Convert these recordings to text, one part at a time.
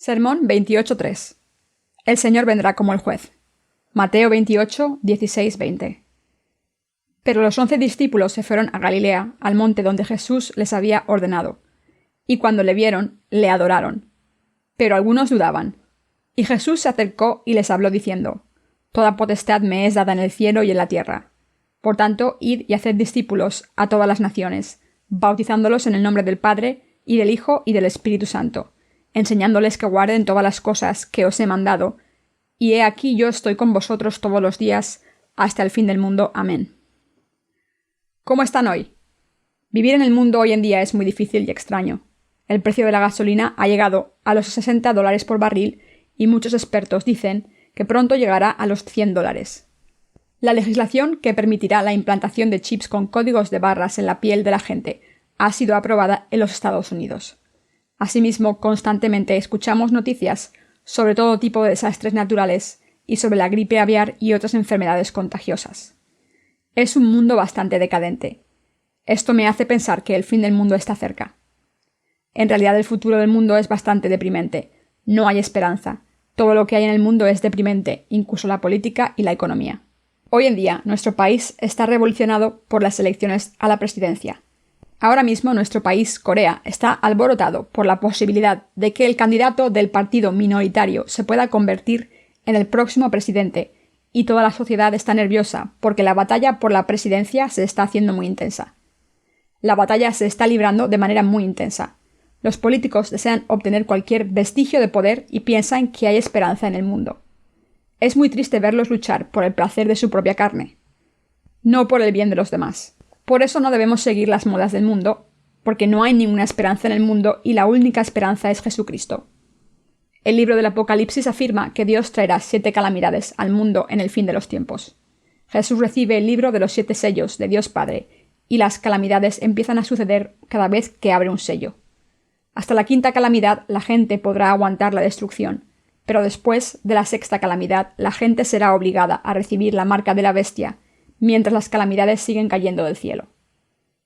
Sermón 28.3. El Señor vendrá como el juez. Mateo 28, 16, 20. Pero los 11 discípulos se fueron a Galilea, al monte donde Jesús les había ordenado. Y cuando le vieron, le adoraron. Pero algunos dudaban. Y Jesús se acercó y les habló diciendo: Toda potestad me es dada en el cielo y en la tierra. Por tanto, id y haced discípulos a todas las naciones, bautizándolos en el nombre del Padre, y del Hijo, y del Espíritu Santo, enseñándoles que guarden todas las cosas que os he mandado, y he aquí yo estoy con vosotros todos los días, hasta el fin del mundo. Amén. ¿Cómo están hoy? Vivir en el mundo hoy en día es muy difícil y extraño. El precio de la gasolina ha llegado a los $60 por barril y muchos expertos dicen que pronto llegará a los $100. La legislación que permitirá la implantación de chips con códigos de barras en la piel de la gente ha sido aprobada en los Estados Unidos. Asimismo, constantemente escuchamos noticias sobre todo tipo de desastres naturales y sobre la gripe aviar y otras enfermedades contagiosas. Es un mundo bastante decadente. Esto me hace pensar que el fin del mundo está cerca. En realidad el futuro del mundo es bastante deprimente. No hay esperanza. Todo lo que hay en el mundo es deprimente, incluso la política y la economía. Hoy en día, nuestro país está revolucionado por las elecciones a la presidencia. Ahora mismo nuestro país, Corea, está alborotado por la posibilidad de que el candidato del partido minoritario se pueda convertir en el próximo presidente, y toda la sociedad está nerviosa porque la batalla por la presidencia se está haciendo muy intensa. La batalla se está librando de manera muy intensa. Los políticos desean obtener cualquier vestigio de poder y piensan que hay esperanza en el mundo. Es muy triste verlos luchar por el placer de su propia carne, no por el bien de los demás. Por eso no debemos seguir las modas del mundo, porque no hay ninguna esperanza en el mundo y la única esperanza es Jesucristo. El libro del Apocalipsis afirma que Dios traerá 7 calamidades al mundo en el fin de los tiempos. Jesús recibe el libro de los 7 sellos de Dios Padre, y las calamidades empiezan a suceder cada vez que abre un sello. Hasta la 5ª calamidad la gente podrá aguantar la destrucción, pero después de la 6ª calamidad la gente será obligada a recibir la marca de la bestia, mientras las calamidades siguen cayendo del cielo.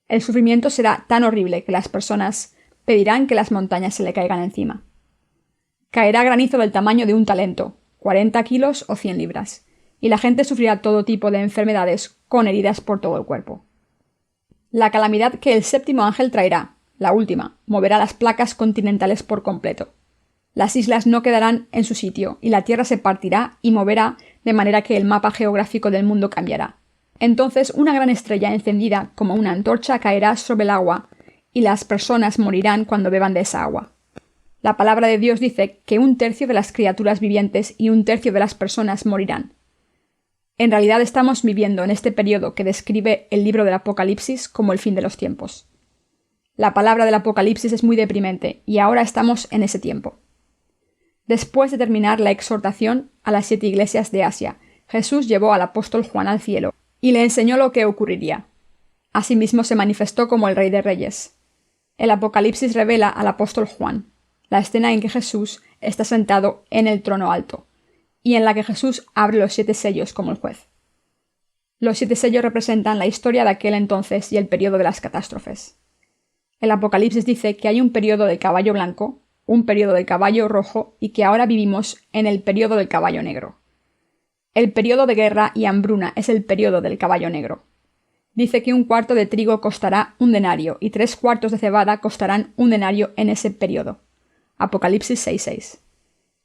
El sufrimiento será tan horrible que las personas pedirán que las montañas se le caigan encima. Caerá granizo del tamaño de un talento, 40 kilos o 100 libras, y la gente sufrirá todo tipo de enfermedades con heridas por todo el cuerpo. La calamidad que el 7º ángel traerá, la última, moverá las placas continentales por completo. Las islas no quedarán en su sitio y la tierra se partirá y moverá de manera que el mapa geográfico del mundo cambiará. Entonces una gran estrella encendida como una antorcha caerá sobre el agua, y las personas morirán cuando beban de esa agua. La palabra de Dios dice que 1/3 de las criaturas vivientes y 1/3 de las personas morirán. En realidad estamos viviendo en este periodo que describe el libro del Apocalipsis como el fin de los tiempos. La palabra del Apocalipsis es muy deprimente, y ahora estamos en ese tiempo. Después de terminar la exhortación a las 7 iglesias de Asia, Jesús llevó al apóstol Juan al cielo, y le enseñó lo que ocurriría. Asimismo se manifestó como el Rey de Reyes. El Apocalipsis revela al apóstol Juan la escena en que Jesús está sentado en el trono alto, y en la que Jesús abre los 7 sellos como el juez. Los 7 sellos representan la historia de aquel entonces y el periodo de las catástrofes. El Apocalipsis dice que hay un periodo del caballo blanco, un periodo del caballo rojo y que ahora vivimos en el periodo del caballo negro. El periodo de guerra y hambruna es el periodo del caballo negro. Dice que 1/4 de trigo costará 1 denario y 3/4 de cebada costarán 1 denario en ese periodo. Apocalipsis 6:6.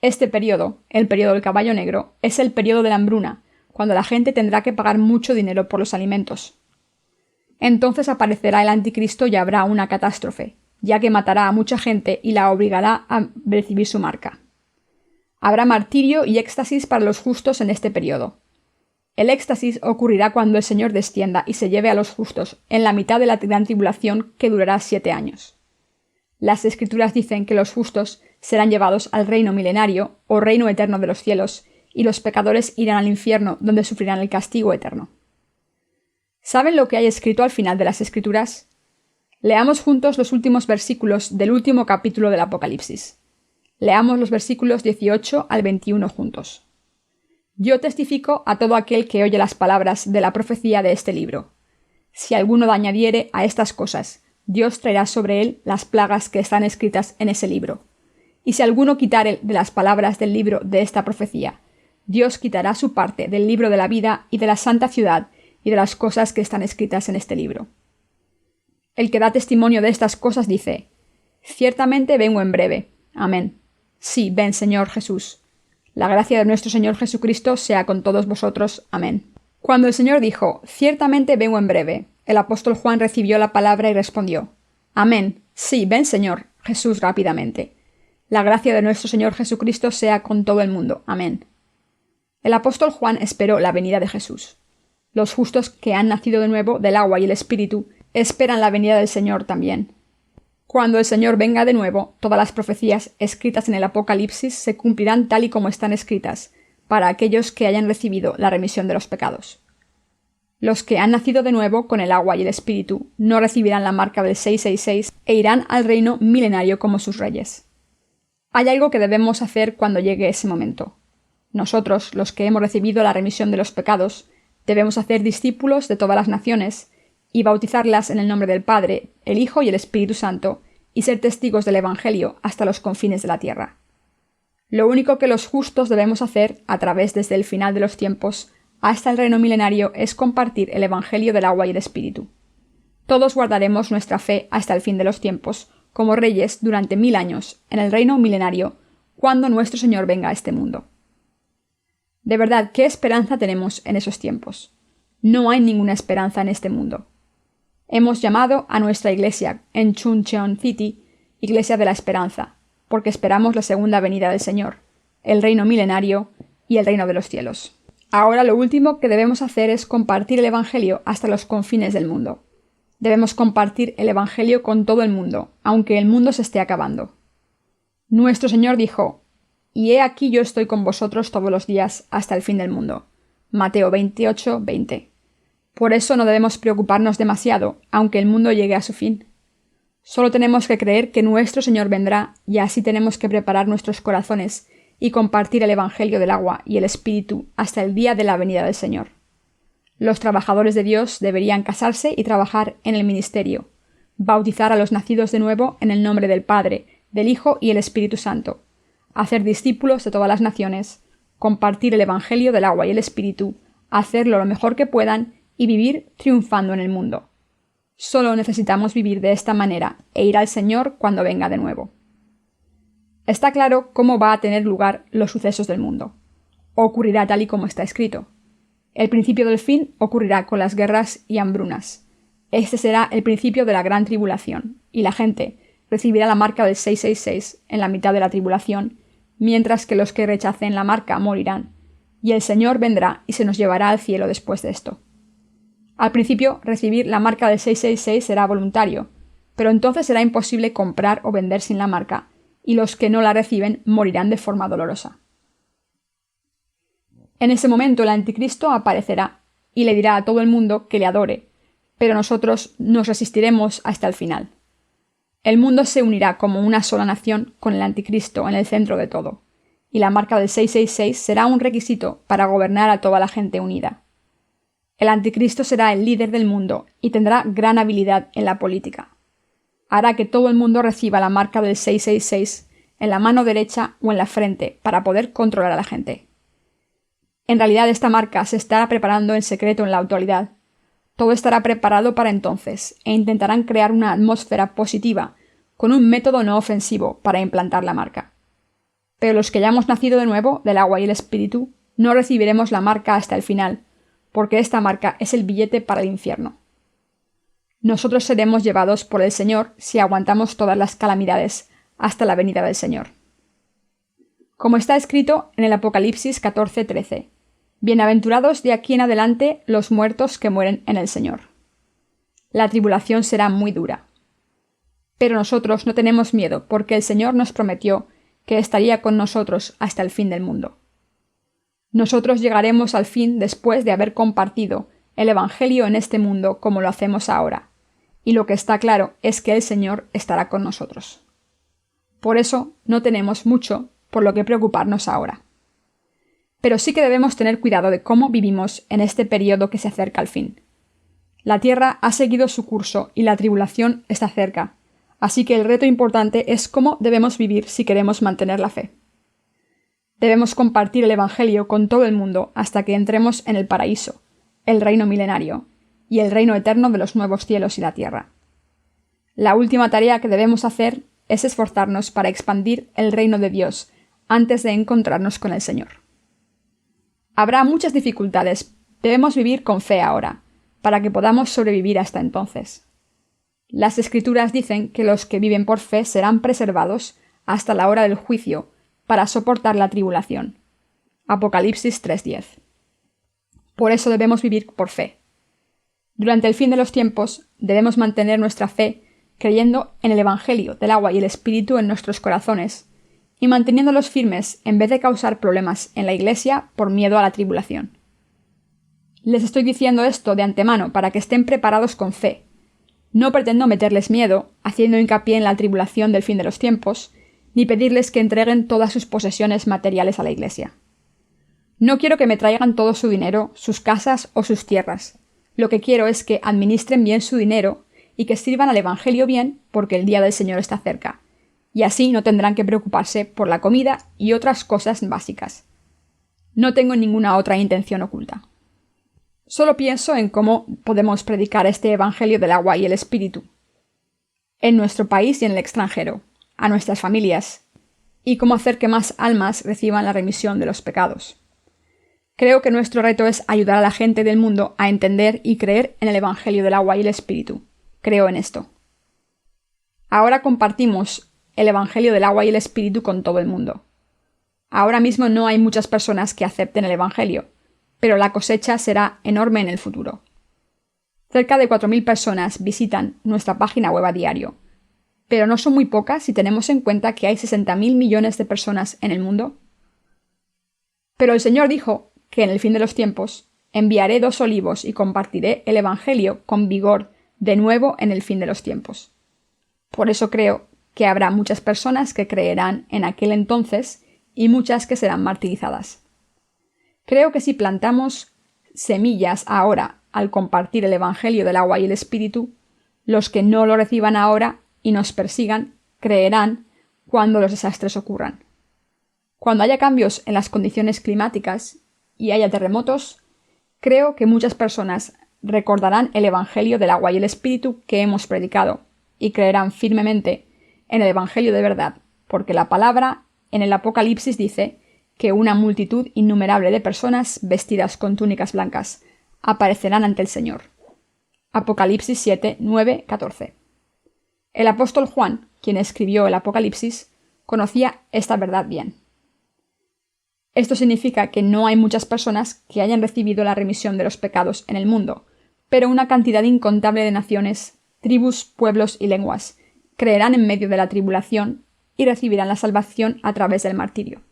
Este periodo, el periodo del caballo negro, es el periodo de la hambruna, cuando la gente tendrá que pagar mucho dinero por los alimentos. Entonces aparecerá el anticristo y habrá una catástrofe, ya que matará a mucha gente y la obligará a recibir su marca. Habrá martirio y éxtasis para los justos en este periodo. El éxtasis ocurrirá cuando el Señor descienda y se lleve a los justos en la mitad de la gran tribulación que durará 7 años. Las Escrituras dicen que los justos serán llevados al reino milenario o reino eterno de los cielos, y los pecadores irán al infierno donde sufrirán el castigo eterno. ¿Saben lo que hay escrito al final de las Escrituras? Leamos juntos los últimos versículos del último capítulo del Apocalipsis. Leamos los versículos 18 al 21 juntos. Yo testifico a todo aquel que oye las palabras de la profecía de este libro. Si alguno añadiere a estas cosas, Dios traerá sobre él las plagas que están escritas en ese libro. Y si alguno quitare de las palabras del libro de esta profecía, Dios quitará su parte del libro de la vida y de la santa ciudad y de las cosas que están escritas en este libro. El que da testimonio de estas cosas dice: Ciertamente vengo en breve. Amén. Sí, ven, Señor Jesús. La gracia de nuestro Señor Jesucristo sea con todos vosotros. Amén. Cuando el Señor dijo: Ciertamente vengo en breve, el apóstol Juan recibió la palabra y respondió: Amén. Sí, ven, Señor Jesús, rápidamente. La gracia de nuestro Señor Jesucristo sea con todo el mundo. Amén. El apóstol Juan esperó la venida de Jesús. Los justos que han nacido de nuevo del agua y el Espíritu esperan la venida del Señor también. Cuando el Señor venga de nuevo, todas las profecías escritas en el Apocalipsis se cumplirán tal y como están escritas, para aquellos que hayan recibido la remisión de los pecados. Los que han nacido de nuevo con el agua y el Espíritu no recibirán la marca del 666 e irán al reino milenario como sus reyes. Hay algo que debemos hacer cuando llegue ese momento. Nosotros, los que hemos recibido la remisión de los pecados, debemos hacer discípulos de todas las naciones y bautizarlas en el nombre del Padre, el Hijo y el Espíritu Santo, y ser testigos del Evangelio hasta los confines de la tierra. Lo único que los justos debemos hacer, a través desde el final de los tiempos hasta el reino milenario, es compartir el Evangelio del agua y el Espíritu. Todos guardaremos nuestra fe hasta el fin de los tiempos, como reyes durante 1000 años, en el reino milenario, cuando nuestro Señor venga a este mundo. De verdad, ¿qué esperanza tenemos en esos tiempos? No hay ninguna esperanza en este mundo. Hemos llamado a nuestra iglesia en Chuncheon City Iglesia de la Esperanza, porque esperamos la segunda venida del Señor, el reino milenario y el reino de los cielos. Ahora lo último que debemos hacer es compartir el Evangelio hasta los confines del mundo. Debemos compartir el Evangelio con todo el mundo, aunque el mundo se esté acabando. Nuestro Señor dijo: Y he aquí yo estoy con vosotros todos los días hasta el fin del mundo. Mateo 28, 20. Por eso no debemos preocuparnos demasiado, aunque el mundo llegue a su fin. Solo tenemos que creer que nuestro Señor vendrá, y así tenemos que preparar nuestros corazones y compartir el Evangelio del agua y el Espíritu hasta el día de la venida del Señor. Los trabajadores de Dios deberían casarse y trabajar en el ministerio, bautizar a los nacidos de nuevo en el nombre del Padre, del Hijo y el Espíritu Santo, hacer discípulos de todas las naciones, compartir el Evangelio del agua y el Espíritu, hacerlo lo mejor que puedan y vivir triunfando en el mundo. Solo necesitamos vivir de esta manera e ir al Señor cuando venga de nuevo. Está claro cómo va a tener lugar los sucesos del mundo. Ocurrirá tal y como está escrito. El principio del fin ocurrirá con las guerras y hambrunas. Este será el principio de la gran tribulación, y la gente recibirá la marca del 666 en la mitad de la tribulación, mientras que los que rechacen la marca morirán, y el Señor vendrá y se nos llevará al cielo después de esto. Al principio, recibir la marca del 666 será voluntario, pero entonces será imposible comprar o vender sin la marca, y los que no la reciben morirán de forma dolorosa. En ese momento el anticristo aparecerá y le dirá a todo el mundo que le adore, pero nosotros nos resistiremos hasta el final. El mundo se unirá como una sola nación con el anticristo en el centro de todo, y la marca del 666 será un requisito para gobernar a toda la gente unida. El anticristo será el líder del mundo y tendrá gran habilidad en la política. Hará que todo el mundo reciba la marca del 666 en la mano derecha o en la frente para poder controlar a la gente. En realidad esta marca se estará preparando en secreto en la actualidad. Todo estará preparado para entonces e intentarán crear una atmósfera positiva con un método no ofensivo para implantar la marca. Pero los que hayamos nacido de nuevo del agua y el Espíritu no recibiremos la marca hasta el final, porque esta marca es el billete para el infierno. Nosotros seremos llevados por el Señor si aguantamos todas las calamidades hasta la venida del Señor. Como está escrito en el Apocalipsis 14:13, bienaventurados de aquí en adelante los muertos que mueren en el Señor. La tribulación será muy dura. Pero nosotros no tenemos miedo, porque el Señor nos prometió que estaría con nosotros hasta el fin del mundo. Nosotros llegaremos al fin después de haber compartido el Evangelio en este mundo como lo hacemos ahora, y lo que está claro es que el Señor estará con nosotros. Por eso no tenemos mucho por lo que preocuparnos ahora. Pero sí que debemos tener cuidado de cómo vivimos en este periodo que se acerca al fin. La tierra ha seguido su curso y la tribulación está cerca, Así que el reto importante es cómo debemos vivir si queremos mantener la fe. Debemos compartir el Evangelio con todo el mundo hasta que entremos en el paraíso, el reino milenario, y el reino eterno de los nuevos cielos y la tierra. La última tarea que debemos hacer es esforzarnos para expandir el reino de Dios antes de encontrarnos con el Señor. Habrá muchas dificultades. Debemos vivir con fe ahora, para que podamos sobrevivir hasta entonces. Las Escrituras dicen que los que viven por fe serán preservados hasta la hora del juicio para soportar la tribulación. Apocalipsis 3:10. Por eso debemos vivir por fe. Durante el fin de los tiempos debemos mantener nuestra fe creyendo en el Evangelio del agua y el Espíritu en nuestros corazones y manteniéndolos firmes en vez de causar problemas en la Iglesia por miedo a la tribulación. Les estoy diciendo esto de antemano para que estén preparados con fe. No pretendo meterles miedo, haciendo hincapié en la tribulación del fin de los tiempos, ni pedirles que entreguen todas sus posesiones materiales a la Iglesia. No quiero que me traigan todo su dinero, sus casas o sus tierras. Lo que quiero es que administren bien su dinero y que sirvan al Evangelio bien porque el día del Señor está cerca, y así no tendrán que preocuparse por la comida y otras cosas básicas. No tengo ninguna otra intención oculta. Solo pienso en cómo podemos predicar este Evangelio del agua y el Espíritu, en nuestro país y en el extranjero, a nuestras familias, y cómo hacer que más almas reciban la remisión de los pecados. Creo que nuestro reto es ayudar a la gente del mundo a entender y creer en el Evangelio del agua y el Espíritu. Creo en esto. Ahora compartimos el Evangelio del agua y el Espíritu con todo el mundo. Ahora mismo no hay muchas personas que acepten el Evangelio, pero la cosecha será enorme en el futuro. Cerca de 4.000 personas visitan nuestra página web a diario, pero no son muy pocas si tenemos en cuenta que hay 60.000 millones de personas en el mundo. Pero el Señor dijo que en el fin de los tiempos enviaré 2 olivos y compartiré el Evangelio con vigor de nuevo en el fin de los tiempos. Por eso creo que habrá muchas personas que creerán en aquel entonces y muchas que serán martirizadas. Creo que si plantamos semillas ahora al compartir el Evangelio del agua y el Espíritu, los que no lo reciban ahora y nos persigan creerán cuando los desastres ocurran. Cuando haya cambios en las condiciones climáticas y haya terremotos, creo que muchas personas recordarán el Evangelio del agua y el Espíritu que hemos predicado y creerán firmemente en el Evangelio de verdad, porque la palabra en el Apocalipsis dice que una multitud innumerable de personas vestidas con túnicas blancas aparecerán ante el Señor. Apocalipsis 7, 9, 14. El apóstol Juan, quien escribió el Apocalipsis, conocía esta verdad bien. Esto significa que no hay muchas personas que hayan recibido la remisión de los pecados en el mundo, pero una cantidad incontable de naciones, tribus, pueblos y lenguas creerán en medio de la tribulación y recibirán la salvación a través del martirio.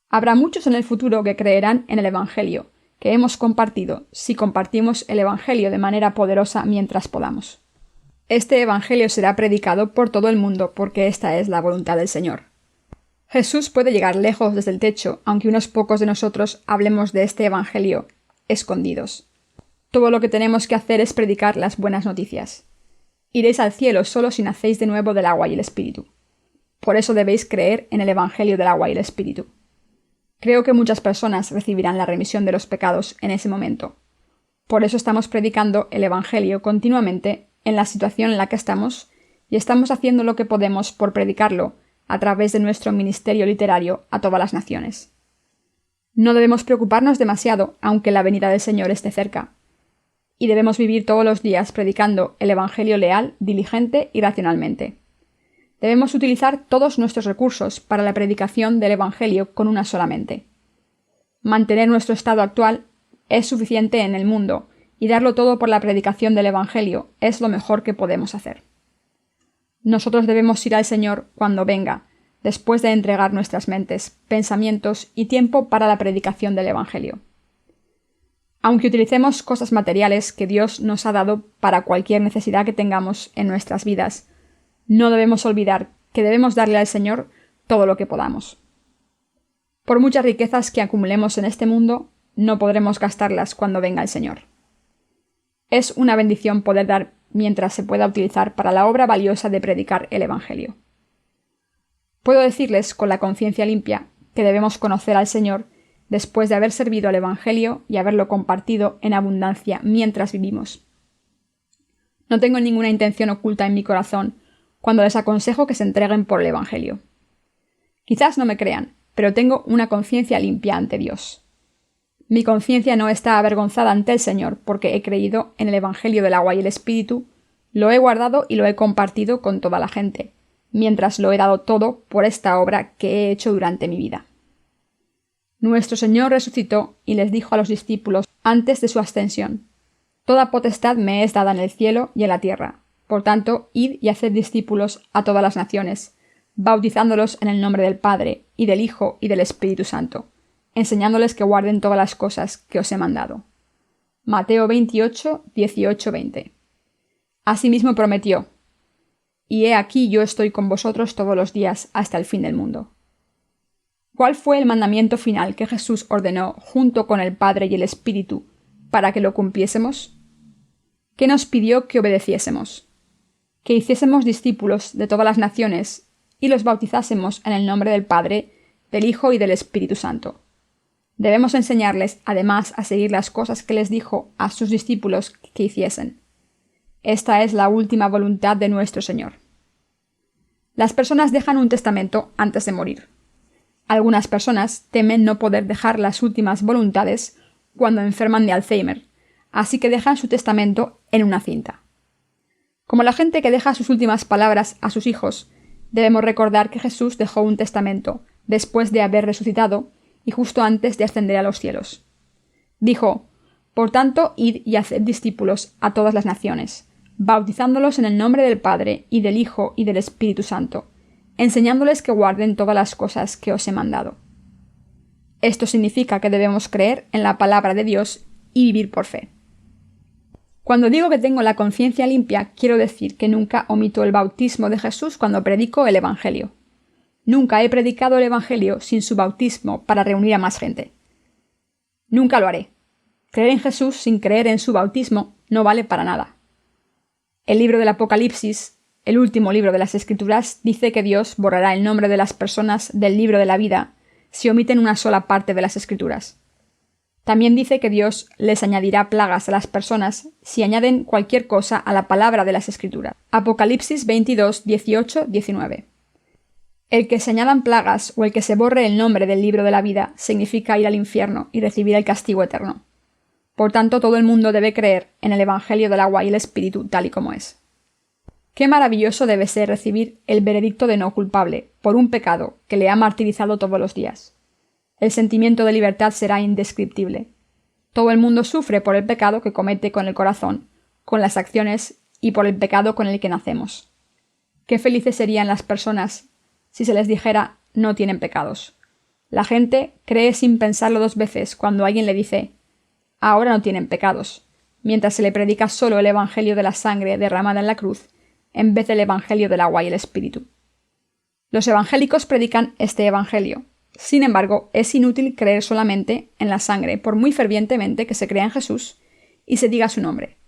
Habrá muchos en el futuro que creerán en el Evangelio que hemos compartido si compartimos el Evangelio de manera poderosa mientras podamos. Este Evangelio será predicado por todo el mundo porque esta es la voluntad del Señor. Jesús puede llegar lejos desde el techo, aunque unos pocos de nosotros hablemos de este Evangelio escondidos. Todo lo que tenemos que hacer es predicar las buenas noticias. Iréis al cielo solo si nacéis de nuevo del agua y el Espíritu. Por eso debéis creer en el Evangelio del agua y el Espíritu. Creo que muchas personas recibirán la remisión de los pecados en ese momento. Por eso estamos predicando el Evangelio continuamente en la situación en la que estamos y estamos haciendo lo que podemos por predicarlo a través de nuestro ministerio literario a todas las naciones. No debemos preocuparnos demasiado aunque la venida del Señor esté cerca. Y debemos vivir todos los días predicando el Evangelio leal, diligente y racionalmente. Debemos utilizar todos nuestros recursos para la predicación del Evangelio con una sola mente. Mantener nuestro estado actual es suficiente en el mundo y darlo todo por la predicación del Evangelio es lo mejor que podemos hacer. Nosotros debemos ir al Señor cuando venga, después de entregar nuestras mentes, pensamientos y tiempo para la predicación del Evangelio. Aunque utilicemos cosas materiales que Dios nos ha dado para cualquier necesidad que tengamos en nuestras vidas, no debemos olvidar que debemos darle al Señor todo lo que podamos. Por muchas riquezas que acumulemos en este mundo, no podremos gastarlas cuando venga el Señor. Es una bendición poder dar mientras se pueda utilizar para la obra valiosa de predicar el Evangelio. Puedo decirles con la conciencia limpia que debemos conocer al Señor después de haber servido al Evangelio y haberlo compartido en abundancia mientras vivimos. No tengo ninguna intención oculta en mi corazón cuando les aconsejo que se entreguen por el Evangelio. Quizás no me crean, pero tengo una conciencia limpia ante Dios. Mi conciencia no está avergonzada ante el Señor porque he creído en el Evangelio del agua y el Espíritu, lo he guardado y lo he compartido con toda la gente, mientras lo he dado todo por esta obra que he hecho durante mi vida. Nuestro Señor resucitó y les dijo a los discípulos antes de su ascensión: «Toda potestad me es dada en el cielo y en la tierra. Por tanto, id y haced discípulos a todas las naciones, bautizándolos en el nombre del Padre, y del Hijo, y del Espíritu Santo, enseñándoles que guarden todas las cosas que os he mandado». Mateo 28, 18-20. Asimismo prometió: «Y he aquí yo estoy con vosotros todos los días hasta el fin del mundo». ¿Cuál fue el mandamiento final que Jesús ordenó junto con el Padre y el Espíritu para que lo cumpliésemos? ¿Qué nos pidió que obedeciésemos? Que hiciésemos discípulos de todas las naciones y los bautizásemos en el nombre del Padre, del Hijo y del Espíritu Santo. Debemos enseñarles, además, a seguir las cosas que les dijo a sus discípulos que hiciesen. Esta es la última voluntad de nuestro Señor. Las personas dejan un testamento antes de morir. Algunas personas temen no poder dejar las últimas voluntades cuando enferman de Alzheimer, así que dejan su testamento en una cinta. Como la gente que deja sus últimas palabras a sus hijos, debemos recordar que Jesús dejó un testamento después de haber resucitado y justo antes de ascender a los cielos. Dijo: «Por tanto, id y haced discípulos a todas las naciones, bautizándolos en el nombre del Padre, y del Hijo, y del Espíritu Santo, enseñándoles que guarden todas las cosas que os he mandado». Esto significa que debemos creer en la palabra de Dios y vivir por fe. Cuando digo que tengo la conciencia limpia, quiero decir que nunca omito el bautismo de Jesús cuando predico el Evangelio. Nunca he predicado el Evangelio sin su bautismo para reunir a más gente. Nunca lo haré. Creer en Jesús sin creer en su bautismo no vale para nada. El libro del Apocalipsis, el último libro de las Escrituras, dice que Dios borrará el nombre de las personas del libro de la vida si omiten una sola parte de las Escrituras. También dice que Dios les añadirá plagas a las personas si añaden cualquier cosa a la palabra de las Escrituras. Apocalipsis 22, 18, 19. El que se añadan plagas o el que se borre el nombre del libro de la vida significa ir al infierno y recibir el castigo eterno. Por tanto, todo el mundo debe creer en el Evangelio del agua y el Espíritu tal y como es. Qué maravilloso debe ser recibir el veredicto de no culpable por un pecado que le ha martirizado todos los días. El sentimiento de libertad será indescriptible. Todo el mundo sufre por el pecado que comete con el corazón, con las acciones y por el pecado con el que nacemos. Qué felices serían las personas si se les dijera: no tienen pecados. La gente cree sin pensarlo dos veces cuando alguien le dice: ahora no tienen pecados, mientras se le predica solo el Evangelio de la sangre derramada en la cruz, en vez del Evangelio del agua y el Espíritu. Los evangélicos predican este Evangelio. Sin embargo, es inútil creer solamente en la sangre, por muy fervientemente que se crea en Jesús y se diga su nombre.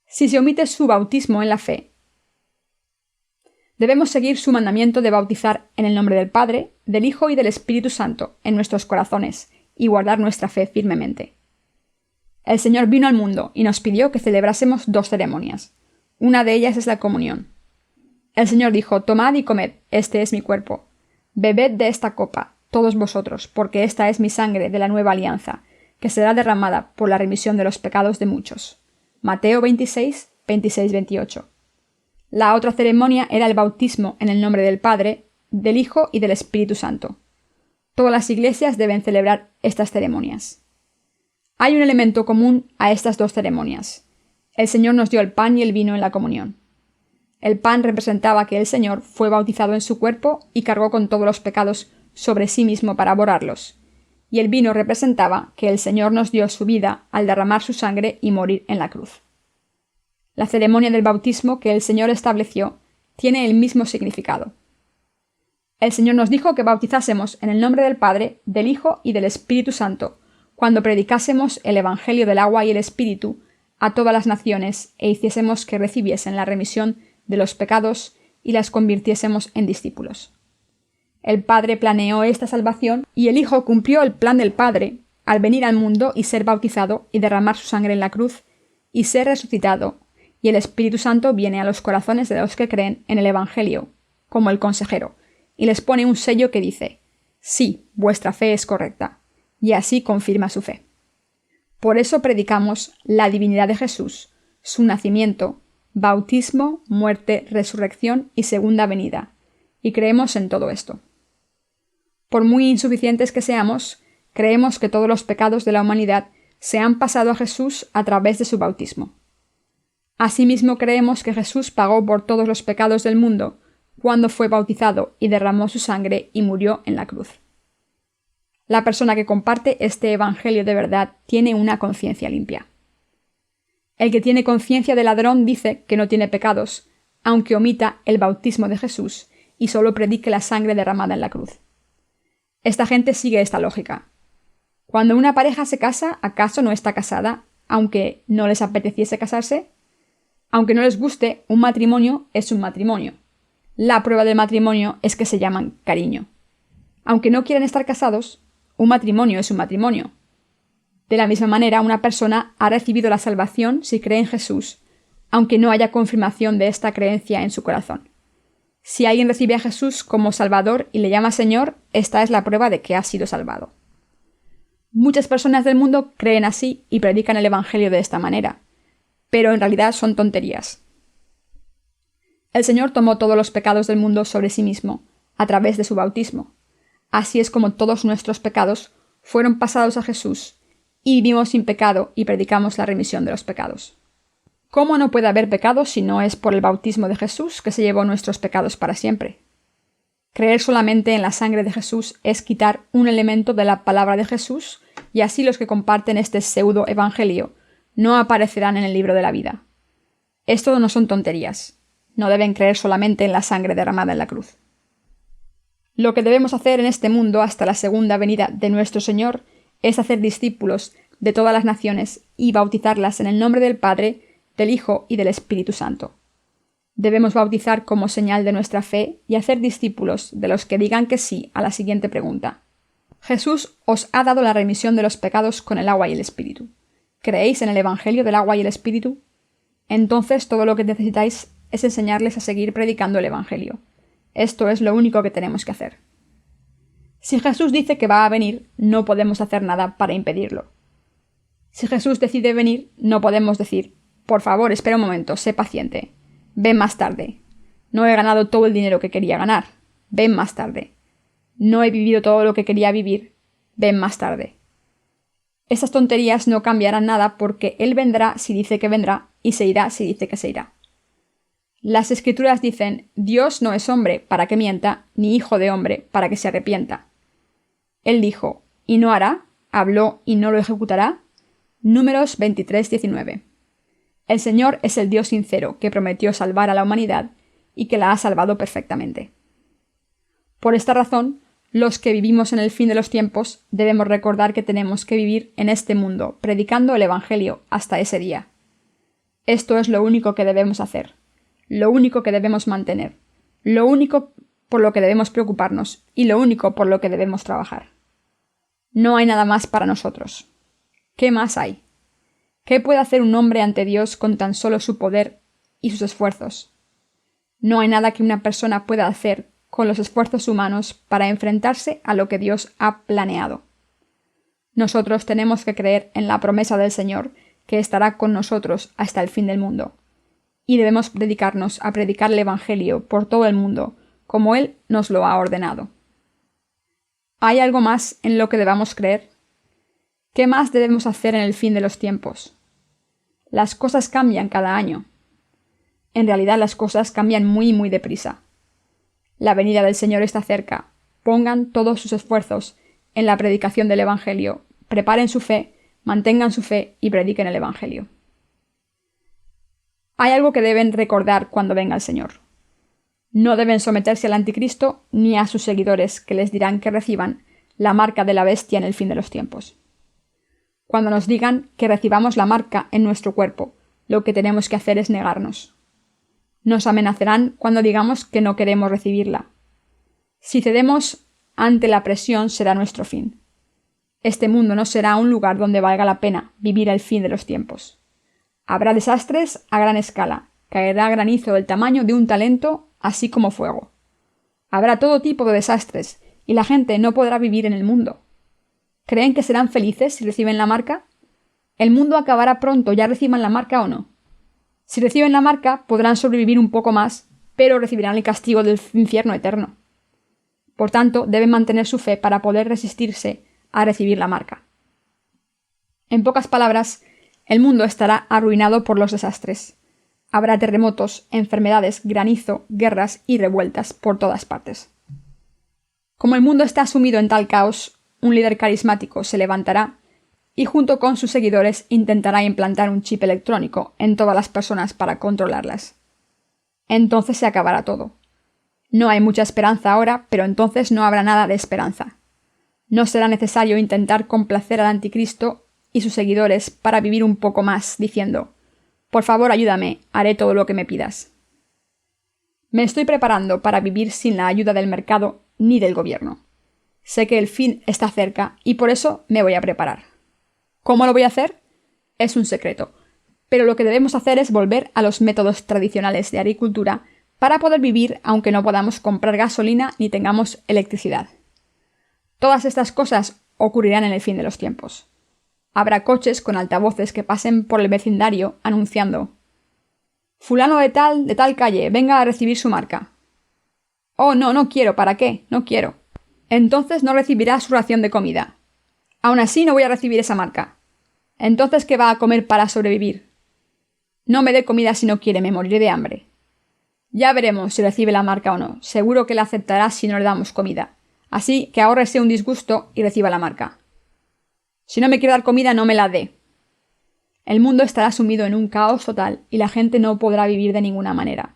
Si se omite su bautismo en la fe, debemos seguir su mandamiento de bautizar en el nombre del Padre, del Hijo y del Espíritu Santo en nuestros corazones y guardar nuestra fe firmemente. El Señor vino al mundo y nos pidió que celebrásemos dos ceremonias. Una de ellas es la comunión. El Señor dijo: «Tomad y comed, este es mi cuerpo. Bebed de esta copa, todos vosotros, porque esta es mi sangre de la nueva alianza, que será derramada por la remisión de los pecados de muchos». Mateo 26, 26-28. La otra ceremonia era el bautismo en el nombre del Padre, del Hijo y del Espíritu Santo. Todas las iglesias deben celebrar estas ceremonias. Hay un elemento común a estas dos ceremonias. El Señor nos dio el pan y el vino en la comunión. El pan representaba que el Señor fue bautizado en su cuerpo y cargó con todos los pecados sobre sí mismo para borrarlos, y el vino representaba que el Señor nos dio su vida al derramar su sangre y morir en la cruz. La ceremonia del bautismo que el Señor estableció tiene el mismo significado. El Señor nos dijo que bautizásemos en el nombre del Padre, del Hijo y del Espíritu Santo, cuando predicásemos el Evangelio del agua y el Espíritu a todas las naciones e hiciésemos que recibiesen la remisión de los pecados y las convirtiésemos en discípulos. El Padre planeó esta salvación y el Hijo cumplió el plan del Padre al venir al mundo y ser bautizado y derramar su sangre en la cruz y ser resucitado, y el Espíritu Santo viene a los corazones de los que creen en el Evangelio, como el consejero, y les pone un sello que dice: sí, vuestra fe es correcta, y así confirma su fe. Por eso predicamos la divinidad de Jesús, su nacimiento, bautismo, muerte, resurrección y segunda venida, y creemos en todo esto. Por muy insuficientes que seamos, creemos que todos los pecados de la humanidad se han pasado a Jesús a través de su bautismo. Asimismo creemos que Jesús pagó por todos los pecados del mundo cuando fue bautizado y derramó su sangre y murió en la cruz. La persona que comparte este evangelio de verdad tiene una conciencia limpia. El que tiene conciencia de ladrón dice que no tiene pecados, aunque omita el bautismo de Jesús y solo predique la sangre derramada en la cruz. Esta gente sigue esta lógica. Cuando una pareja se casa, ¿acaso no está casada, aunque no les apeteciese casarse? Aunque no les guste, un matrimonio es un matrimonio. La prueba del matrimonio es que se llaman cariño. Aunque no quieran estar casados, un matrimonio es un matrimonio. De la misma manera, una persona ha recibido la salvación si cree en Jesús, aunque no haya confirmación de esta creencia en su corazón. Si alguien recibe a Jesús como Salvador y le llama Señor, esta es la prueba de que ha sido salvado. Muchas personas del mundo creen así y predican el Evangelio de esta manera, pero en realidad son tonterías. El Señor tomó todos los pecados del mundo sobre sí mismo, a través de su bautismo. Así es como todos nuestros pecados fueron pasados a Jesús, y vivimos sin pecado y predicamos la remisión de los pecados. ¿Cómo no puede haber pecado si no es por el bautismo de Jesús que se llevó nuestros pecados para siempre? Creer solamente en la sangre de Jesús es quitar un elemento de la palabra de Jesús, y así los que comparten este pseudo-evangelio no aparecerán en el libro de la vida. Esto no son tonterías. No deben creer solamente en la sangre derramada en la cruz. Lo que debemos hacer en este mundo hasta la segunda venida de nuestro Señor es hacer discípulos de todas las naciones y bautizarlas en el nombre del Padre, del Hijo y del Espíritu Santo. Debemos bautizar como señal de nuestra fe y hacer discípulos de los que digan que sí a la siguiente pregunta. Jesús os ha dado la remisión de los pecados con el agua y el Espíritu. ¿Creéis en el Evangelio del agua y el Espíritu? Entonces todo lo que necesitáis es enseñarles a seguir predicando el Evangelio. Esto es lo único que tenemos que hacer. Si Jesús dice que va a venir, no podemos hacer nada para impedirlo. Si Jesús decide venir, no podemos decir: por favor, espera un momento, sé paciente. Ven más tarde. No he ganado todo el dinero que quería ganar. Ven más tarde. No he vivido todo lo que quería vivir. Ven más tarde. Estas tonterías no cambiarán nada porque Él vendrá si dice que vendrá y se irá si dice que se irá. Las Escrituras dicen: Dios no es hombre para que mienta, ni hijo de hombre para que se arrepienta. Él dijo: ¿y no hará? ¿Habló y no lo ejecutará? Números 23:19. El Señor es el Dios sincero que prometió salvar a la humanidad y que la ha salvado perfectamente. Por esta razón, los que vivimos en el fin de los tiempos debemos recordar que tenemos que vivir en este mundo predicando el Evangelio hasta ese día. Esto es lo único que debemos hacer, lo único que debemos mantener, lo único por lo que debemos preocuparnos y lo único por lo que debemos trabajar. No hay nada más para nosotros. ¿Qué más hay? ¿Qué puede hacer un hombre ante Dios con tan solo su poder y sus esfuerzos? No hay nada que una persona pueda hacer con los esfuerzos humanos para enfrentarse a lo que Dios ha planeado. Nosotros tenemos que creer en la promesa del Señor que estará con nosotros hasta el fin del mundo. Y debemos dedicarnos a predicar el Evangelio por todo el mundo, como Él nos lo ha ordenado. ¿Hay algo más en lo que debamos creer? ¿Qué más debemos hacer en el fin de los tiempos? Las cosas cambian cada año. En realidad las cosas cambian muy deprisa. La venida del Señor está cerca. Pongan todos sus esfuerzos en la predicación del Evangelio, preparen su fe, mantengan su fe y prediquen el Evangelio. Hay algo que deben recordar cuando venga el Señor. No deben someterse al anticristo ni a sus seguidores que les dirán que reciban la marca de la bestia en el fin de los tiempos. Cuando nos digan que recibamos la marca en nuestro cuerpo, lo que tenemos que hacer es negarnos. Nos amenazarán cuando digamos que no queremos recibirla. Si cedemos ante la presión será nuestro fin. Este mundo no será un lugar donde valga la pena vivir el fin de los tiempos. Habrá desastres a gran escala, caerá granizo del tamaño de un talento, así como fuego. Habrá todo tipo de desastres, y la gente no podrá vivir en el mundo. ¿Creen que serán felices si reciben la marca? El mundo acabará pronto, ya reciban la marca o no. Si reciben la marca, podrán sobrevivir un poco más, pero recibirán el castigo del infierno eterno. Por tanto, deben mantener su fe para poder resistirse a recibir la marca. En pocas palabras, el mundo estará arruinado por los desastres. Habrá terremotos, enfermedades, granizo, guerras y revueltas por todas partes. Como el mundo está sumido en tal caos, un líder carismático se levantará y junto con sus seguidores intentará implantar un chip electrónico en todas las personas para controlarlas. Entonces se acabará todo. No hay mucha esperanza ahora, pero entonces no habrá nada de esperanza. No será necesario intentar complacer al anticristo y sus seguidores para vivir un poco más, diciendo: «Por favor, ayúdame, haré todo lo que me pidas». Me estoy preparando para vivir sin la ayuda del mercado ni del gobierno. Sé que el fin está cerca y por eso me voy a preparar. ¿Cómo lo voy a hacer? Es un secreto, pero lo que debemos hacer es volver a los métodos tradicionales de agricultura para poder vivir aunque no podamos comprar gasolina ni tengamos electricidad. Todas estas cosas ocurrirán en el fin de los tiempos. Habrá coches con altavoces que pasen por el vecindario anunciando: «Fulano de tal calle, venga a recibir su marca». «Oh, no quiero, ¿para qué? No quiero». Entonces no recibirá su ración de comida. «Aún así no voy a recibir esa marca». Entonces, ¿qué va a comer para sobrevivir? «No me dé comida si no quiere, me moriré de hambre». Ya veremos si recibe la marca o no. Seguro que la aceptará si no le damos comida. Así que ahórrese un disgusto y reciba la marca. Si no me quiere dar comida, no me la dé. El mundo estará sumido en un caos total y la gente no podrá vivir de ninguna manera.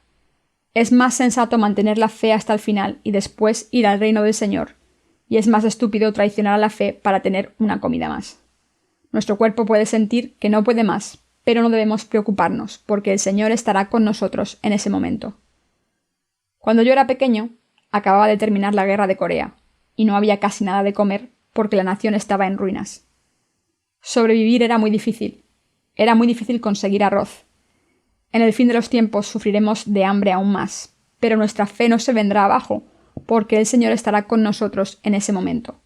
Es más sensato mantener la fe hasta el final y después ir al reino del Señor, y es más estúpido traicionar a la fe para tener una comida más. Nuestro cuerpo puede sentir que no puede más, pero no debemos preocuparnos, porque el Señor estará con nosotros en ese momento. Cuando yo era pequeño, acababa de terminar la guerra de Corea, y no había casi nada de comer porque la nación estaba en ruinas. Sobrevivir era muy difícil. Era muy difícil conseguir arroz. En el fin de los tiempos sufriremos de hambre aún más, pero nuestra fe no se vendrá abajo, porque el Señor estará con nosotros en ese momento.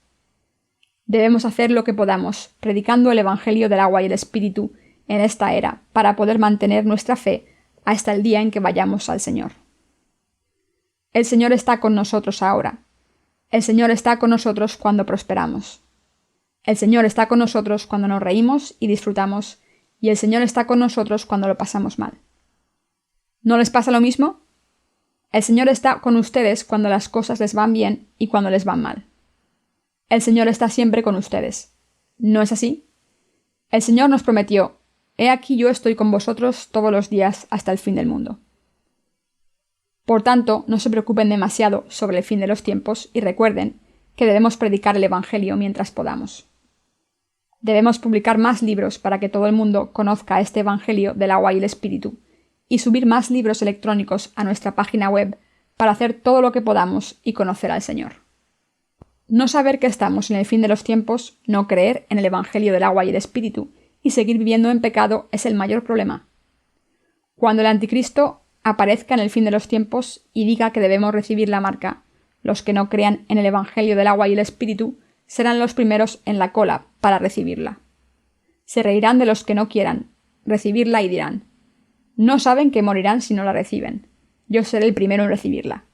Debemos hacer lo que podamos, predicando el Evangelio del agua y el Espíritu en esta era, para poder mantener nuestra fe hasta el día en que vayamos al Señor. El Señor está con nosotros ahora. El Señor está con nosotros cuando prosperamos. El Señor está con nosotros cuando nos reímos y disfrutamos, y el Señor está con nosotros cuando lo pasamos mal. ¿No les pasa lo mismo? El Señor está con ustedes cuando las cosas les van bien y cuando les van mal. El Señor está siempre con ustedes. ¿No es así? El Señor nos prometió: «He aquí yo estoy con vosotros todos los días hasta el fin del mundo». Por tanto, no se preocupen demasiado sobre el fin de los tiempos y recuerden que debemos predicar el Evangelio mientras podamos. Debemos publicar más libros para que todo el mundo conozca este Evangelio del agua y el Espíritu, y subir más libros electrónicos a nuestra página web para hacer todo lo que podamos y conocer al Señor. No saber que estamos en el fin de los tiempos, no creer en el Evangelio del agua y el Espíritu, y seguir viviendo en pecado es el mayor problema. Cuando el Anticristo aparezca en el fin de los tiempos y diga que debemos recibir la marca, los que no crean en el Evangelio del agua y el Espíritu serán los primeros en la cola para recibirla. Se reirán de los que no quieran recibirla y dirán: «No saben que morirán si no la reciben. Yo seré el primero en recibirla».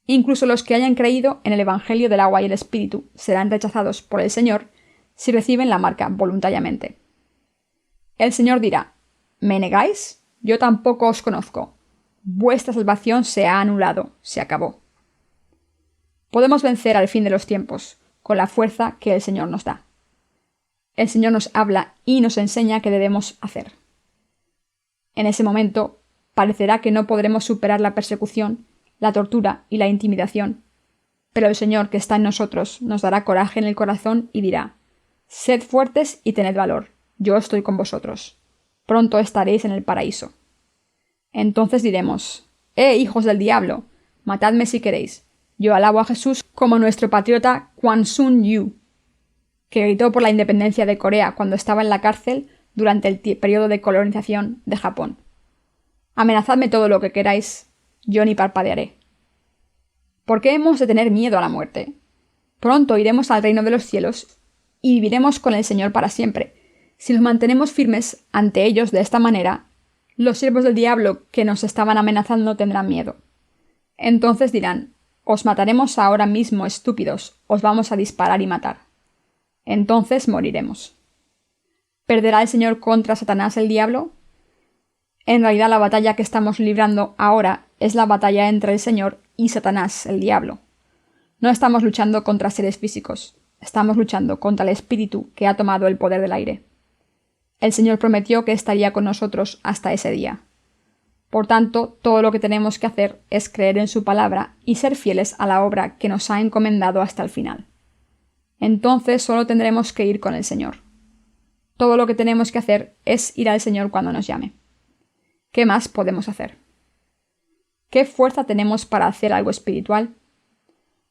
Incluso los que hayan creído en el Evangelio del agua y el Espíritu serán rechazados por el Señor si reciben la marca voluntariamente. El Señor dirá: «¿Me negáis? Yo tampoco os conozco. Vuestra salvación se ha anulado, se acabó». Podemos vencer al fin de los tiempos con la fuerza que el Señor nos da. El Señor nos habla y nos enseña qué debemos hacer. En ese momento parecerá que no podremos superar la persecución, la tortura y la intimidación, pero el Señor que está en nosotros nos dará coraje en el corazón y dirá: Sed fuertes y tened valor, yo estoy con vosotros. Pronto estaréis en el paraíso. Entonces diremos: hijos del diablo, matadme si queréis. Yo alabo a Jesús como nuestro patriota Kwon Sun-yu, que gritó por la independencia de Corea cuando estaba en la cárcel durante el periodo de colonización de Japón. Amenazadme todo lo que queráis, yo ni parpadearé. ¿Por qué hemos de tener miedo a la muerte? Pronto iremos al reino de los cielos y viviremos con el Señor para siempre. Si nos mantenemos firmes ante ellos de esta manera, los siervos del diablo que nos estaban amenazando tendrán miedo. Entonces dirán: os mataremos ahora mismo, estúpidos, os vamos a disparar y matar. Entonces moriremos. ¿Perderá el Señor contra Satanás el diablo? En realidad la batalla que estamos librando ahora es la batalla entre el Señor y Satanás el diablo. No estamos luchando contra seres físicos, estamos luchando contra el espíritu que ha tomado el poder del aire. El Señor prometió que estaría con nosotros hasta ese día. Por tanto, todo lo que tenemos que hacer es creer en su palabra y ser fieles a la obra que nos ha encomendado hasta el final. Entonces solo tendremos que ir con el Señor. Todo lo que tenemos que hacer es ir al Señor cuando nos llame. ¿Qué más podemos hacer? ¿Qué fuerza tenemos para hacer algo espiritual?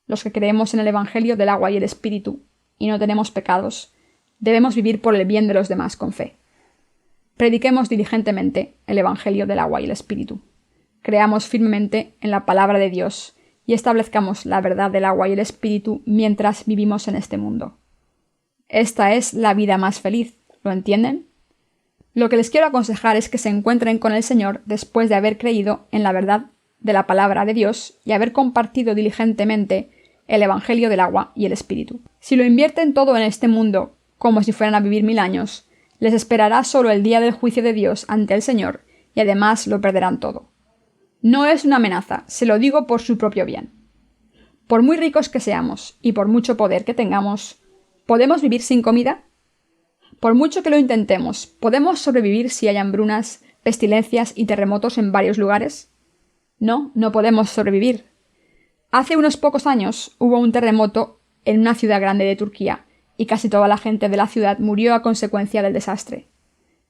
Los que creemos en el Evangelio del agua y el Espíritu, y no tenemos pecados, debemos vivir por el bien de los demás con fe. Prediquemos diligentemente el Evangelio del agua y el Espíritu. Creamos firmemente en la palabra de Dios y establezcamos la verdad del agua y el Espíritu mientras vivimos en este mundo. Esta es la vida más feliz, ¿lo entienden? Lo que les quiero aconsejar es que se encuentren con el Señor después de haber creído en la verdad de la palabra de Dios y haber compartido diligentemente el Evangelio del agua y el Espíritu. Si lo invierten todo en este mundo, como si fueran a vivir 1000 años, les esperará solo el día del juicio de Dios ante el Señor y además lo perderán todo. No es una amenaza, se lo digo por su propio bien. Por muy ricos que seamos y por mucho poder que tengamos, ¿podemos vivir sin comida? Por mucho que lo intentemos, ¿podemos sobrevivir si hay hambrunas, pestilencias y terremotos en varios lugares? No, no podemos sobrevivir. Hace unos pocos años hubo un terremoto en una ciudad grande de Turquía y casi toda la gente de la ciudad murió a consecuencia del desastre,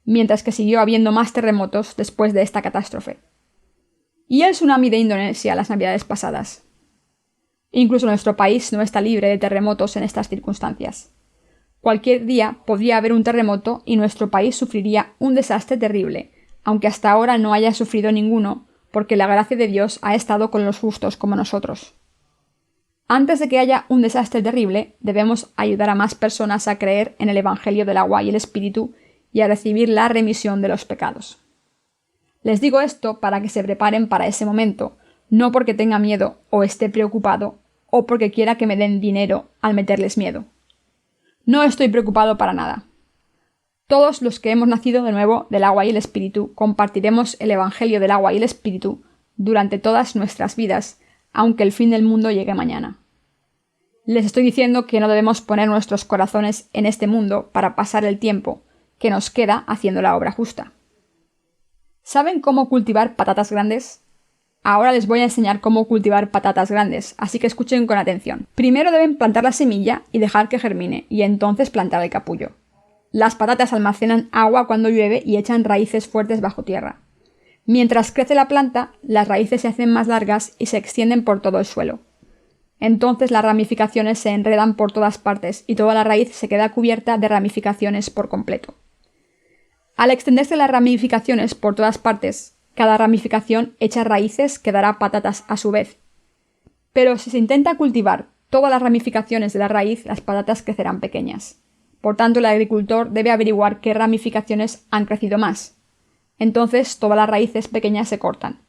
mientras que siguió habiendo más terremotos después de esta catástrofe. Y el tsunami de Indonesia las navidades pasadas. Incluso nuestro país no está libre de terremotos en estas circunstancias. Cualquier día podría haber un terremoto y nuestro país sufriría un desastre terrible, aunque hasta ahora no haya sufrido ninguno, porque la gracia de Dios ha estado con los justos como nosotros. Antes de que haya un desastre terrible, debemos ayudar a más personas a creer en el Evangelio del agua y el Espíritu y a recibir la remisión de los pecados. Les digo esto para que se preparen para ese momento, no porque tenga miedo o esté preocupado o porque quiera que me den dinero al meterles miedo. No estoy preocupado para nada. Todos los que hemos nacido de nuevo del agua y el Espíritu compartiremos el Evangelio del agua y el Espíritu durante todas nuestras vidas, aunque el fin del mundo llegue mañana. Les estoy diciendo que no debemos poner nuestros corazones en este mundo para pasar el tiempo que nos queda haciendo la obra justa. ¿Saben cómo cultivar patatas grandes? Ahora les voy a enseñar cómo cultivar patatas grandes, así que escuchen con atención. Primero deben plantar la semilla y dejar que germine, y entonces plantar el capullo. Las patatas almacenan agua cuando llueve y echan raíces fuertes bajo tierra. Mientras crece la planta, las raíces se hacen más largas y se extienden por todo el suelo. Entonces las ramificaciones se enredan por todas partes y toda la raíz se queda cubierta de ramificaciones por completo. Al extenderse las ramificaciones por todas partes, cada ramificación echa raíces que dará patatas a su vez. Pero si se intenta cultivar todas las ramificaciones de la raíz, las patatas crecerán pequeñas. Por tanto, el agricultor debe averiguar qué ramificaciones han crecido más. Entonces, todas las raíces pequeñas se cortan.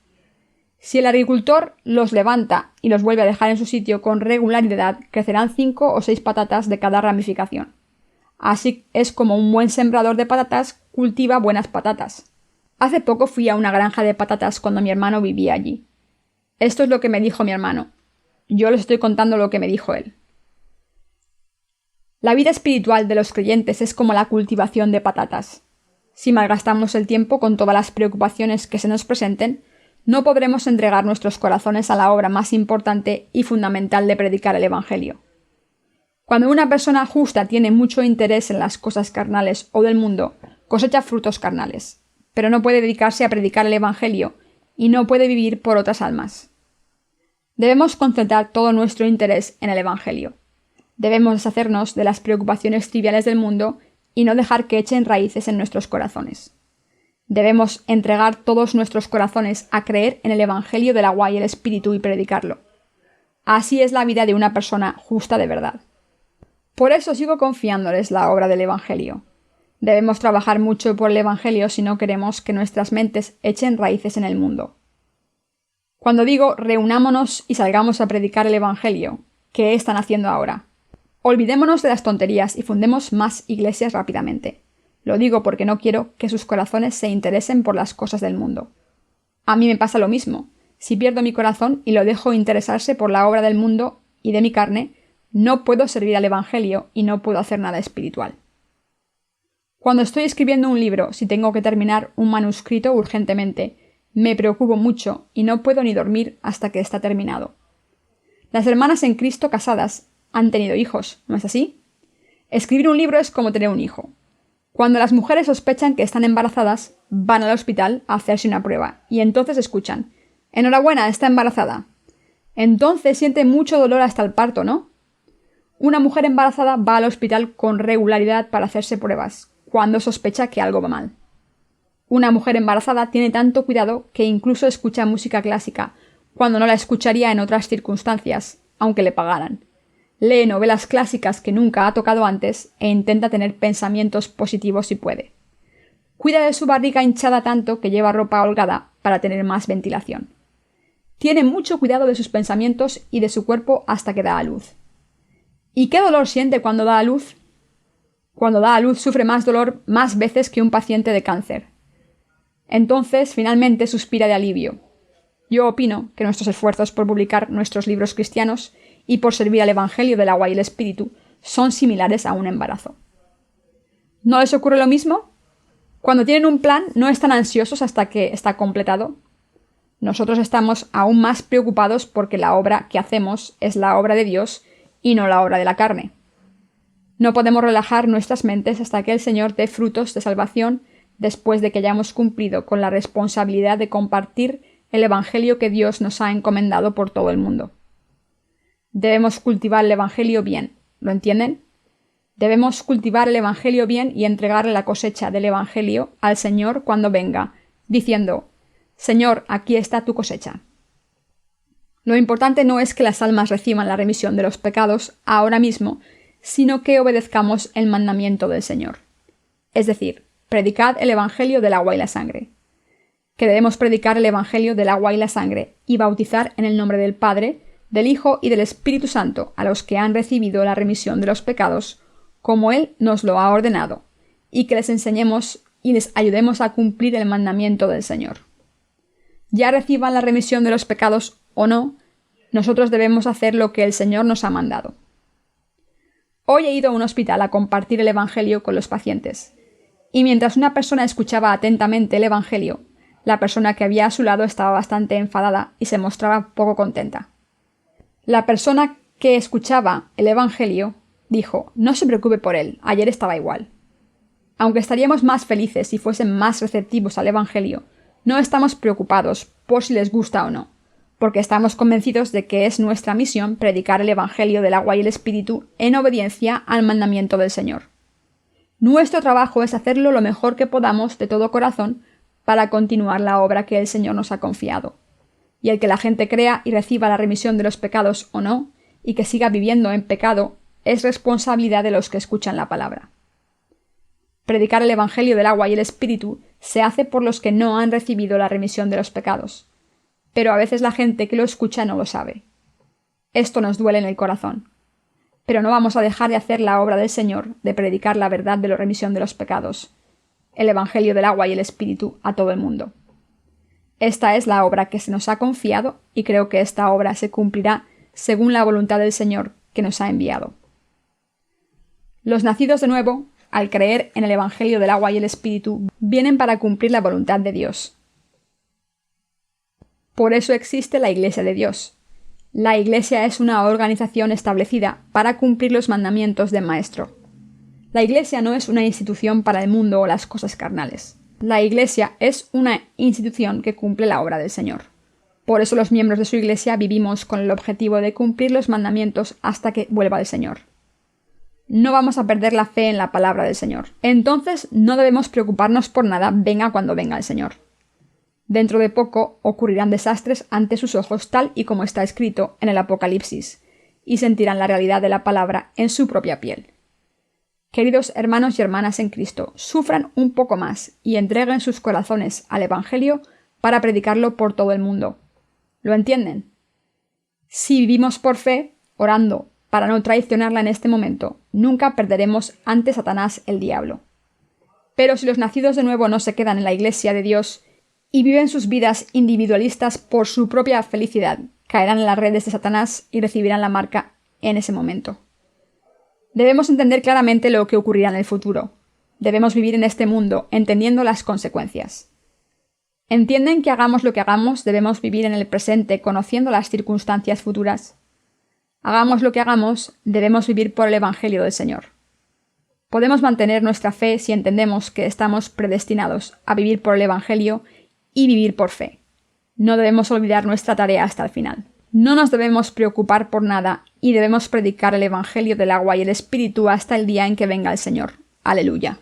Si el agricultor los levanta y los vuelve a dejar en su sitio con regularidad, crecerán 5 o 6 patatas de cada ramificación. Así es como un buen sembrador de patatas cultiva buenas patatas. Hace poco fui a una granja de patatas cuando mi hermano vivía allí. Esto es lo que me dijo mi hermano. Yo les estoy contando lo que me dijo él. La vida espiritual de los creyentes es como la cultivación de patatas. Si malgastamos el tiempo con todas las preocupaciones que se nos presenten, no podremos entregar nuestros corazones a la obra más importante y fundamental de predicar el Evangelio. Cuando una persona justa tiene mucho interés en las cosas carnales o del mundo, cosecha frutos carnales, pero no puede dedicarse a predicar el Evangelio y no puede vivir por otras almas. Debemos concentrar todo nuestro interés en el Evangelio. Debemos deshacernos de las preocupaciones triviales del mundo y no dejar que echen raíces en nuestros corazones. Debemos entregar todos nuestros corazones a creer en el Evangelio del agua y el Espíritu y predicarlo. Así es la vida de una persona justa de verdad. Por eso sigo confiándoles la obra del Evangelio. Debemos trabajar mucho por el Evangelio si no queremos que nuestras mentes echen raíces en el mundo. Cuando digo reunámonos y salgamos a predicar el Evangelio, ¿qué están haciendo ahora? Olvidémonos de las tonterías y fundemos más iglesias rápidamente. Lo digo porque no quiero que sus corazones se interesen por las cosas del mundo. A mí me pasa lo mismo. Si pierdo mi corazón y lo dejo interesarse por la obra del mundo y de mi carne, no puedo servir al Evangelio y no puedo hacer nada espiritual. Cuando estoy escribiendo un libro, si tengo que terminar un manuscrito urgentemente, me preocupo mucho y no puedo ni dormir hasta que está terminado. Las hermanas en Cristo casadas han tenido hijos, ¿no es así? Escribir un libro es como tener un hijo. Cuando las mujeres sospechan que están embarazadas, van al hospital a hacerse una prueba y entonces escuchan: «Enhorabuena, está embarazada». Entonces siente mucho dolor hasta el parto, ¿no? Una mujer embarazada va al hospital con regularidad para hacerse pruebas, cuando sospecha que algo va mal. Una mujer embarazada tiene tanto cuidado que incluso escucha música clásica, cuando no la escucharía en otras circunstancias, aunque le pagaran. Lee novelas clásicas que nunca ha tocado antes e intenta tener pensamientos positivos si puede. Cuida de su barriga hinchada tanto que lleva ropa holgada para tener más ventilación. Tiene mucho cuidado de sus pensamientos y de su cuerpo hasta que da a luz. ¿Y qué dolor siente cuando da a luz? Cuando da a luz sufre más dolor más veces que un paciente de cáncer. Entonces, finalmente, suspira de alivio. Yo opino que nuestros esfuerzos por publicar nuestros libros cristianos y por servir al Evangelio del agua y el Espíritu son similares a un embarazo. ¿No les ocurre lo mismo? Cuando tienen un plan, ¿no están ansiosos hasta que está completado? Nosotros estamos aún más preocupados porque la obra que hacemos es la obra de Dios y no la obra de la carne. No podemos relajar nuestras mentes hasta que el Señor dé frutos de salvación después de que hayamos cumplido con la responsabilidad de compartir el Evangelio que Dios nos ha encomendado por todo el mundo. Debemos cultivar el Evangelio bien, ¿lo entienden? Debemos cultivar el Evangelio bien y entregarle la cosecha del Evangelio al Señor cuando venga, diciendo: «Señor, aquí está tu cosecha». Lo importante no es que las almas reciban la remisión de los pecados ahora mismo, sino que obedezcamos el mandamiento del Señor. Es decir, predicad el Evangelio del agua y la sangre. Que debemos predicar el Evangelio del agua y la sangre y bautizar en el nombre del Padre, del Hijo y del Espíritu Santo a los que han recibido la remisión de los pecados, como Él nos lo ha ordenado, y que les enseñemos y les ayudemos a cumplir el mandamiento del Señor. Ya reciban la remisión de los pecados o no, nosotros debemos hacer lo que el Señor nos ha mandado. Hoy he ido a un hospital a compartir el Evangelio con los pacientes, y mientras una persona escuchaba atentamente el Evangelio, la persona que había a su lado estaba bastante enfadada y se mostraba poco contenta. La persona que escuchaba el Evangelio dijo: «No se preocupe por él, ayer estaba igual». Aunque estaríamos más felices si fuesen más receptivos al Evangelio, no estamos preocupados por si les gusta o no, porque estamos convencidos de que es nuestra misión predicar el Evangelio del agua y el Espíritu en obediencia al mandamiento del Señor. Nuestro trabajo es hacerlo lo mejor que podamos de todo corazón para continuar la obra que el Señor nos ha confiado. Y el que la gente crea y reciba la remisión de los pecados o no, y que siga viviendo en pecado, es responsabilidad de los que escuchan la palabra. Predicar el Evangelio del agua y el Espíritu se hace por los que no han recibido la remisión de los pecados, pero a veces la gente que lo escucha no lo sabe. Esto nos duele en el corazón. Pero no vamos a dejar de hacer la obra del Señor, de predicar la verdad de la remisión de los pecados, el Evangelio del agua y el Espíritu a todo el mundo. Esta es la obra que se nos ha confiado y creo que esta obra se cumplirá según la voluntad del Señor que nos ha enviado. Los nacidos de nuevo, al creer en el Evangelio del agua y el Espíritu, vienen para cumplir la voluntad de Dios. Por eso existe la Iglesia de Dios. La Iglesia es una organización establecida para cumplir los mandamientos del Maestro. La Iglesia no es una institución para el mundo o las cosas carnales. La Iglesia es una institución que cumple la obra del Señor. Por eso los miembros de su Iglesia vivimos con el objetivo de cumplir los mandamientos hasta que vuelva el Señor. No vamos a perder la fe en la palabra del Señor. Entonces no debemos preocuparnos por nada, venga cuando venga el Señor. Dentro de poco ocurrirán desastres ante sus ojos tal y como está escrito en el Apocalipsis, y sentirán la realidad de la palabra en su propia piel. Queridos hermanos y hermanas en Cristo, sufran un poco más y entreguen sus corazones al Evangelio para predicarlo por todo el mundo. ¿Lo entienden? Si vivimos por fe, orando para no traicionarla en este momento, nunca perderemos ante Satanás el diablo. Pero si los nacidos de nuevo no se quedan en la Iglesia de Dios y viven sus vidas individualistas por su propia felicidad, caerán en las redes de Satanás y recibirán la marca en ese momento. Debemos entender claramente lo que ocurrirá en el futuro. Debemos vivir en este mundo entendiendo las consecuencias. ¿Entienden que hagamos lo que hagamos, debemos vivir en el presente conociendo las circunstancias futuras? Hagamos lo que hagamos, debemos vivir por el Evangelio del Señor. Podemos mantener nuestra fe si entendemos que estamos predestinados a vivir por el Evangelio y vivir por fe. No debemos olvidar nuestra tarea hasta el final. No nos debemos preocupar por nada y debemos predicar el Evangelio del agua y el Espíritu hasta el día en que venga el Señor. Aleluya.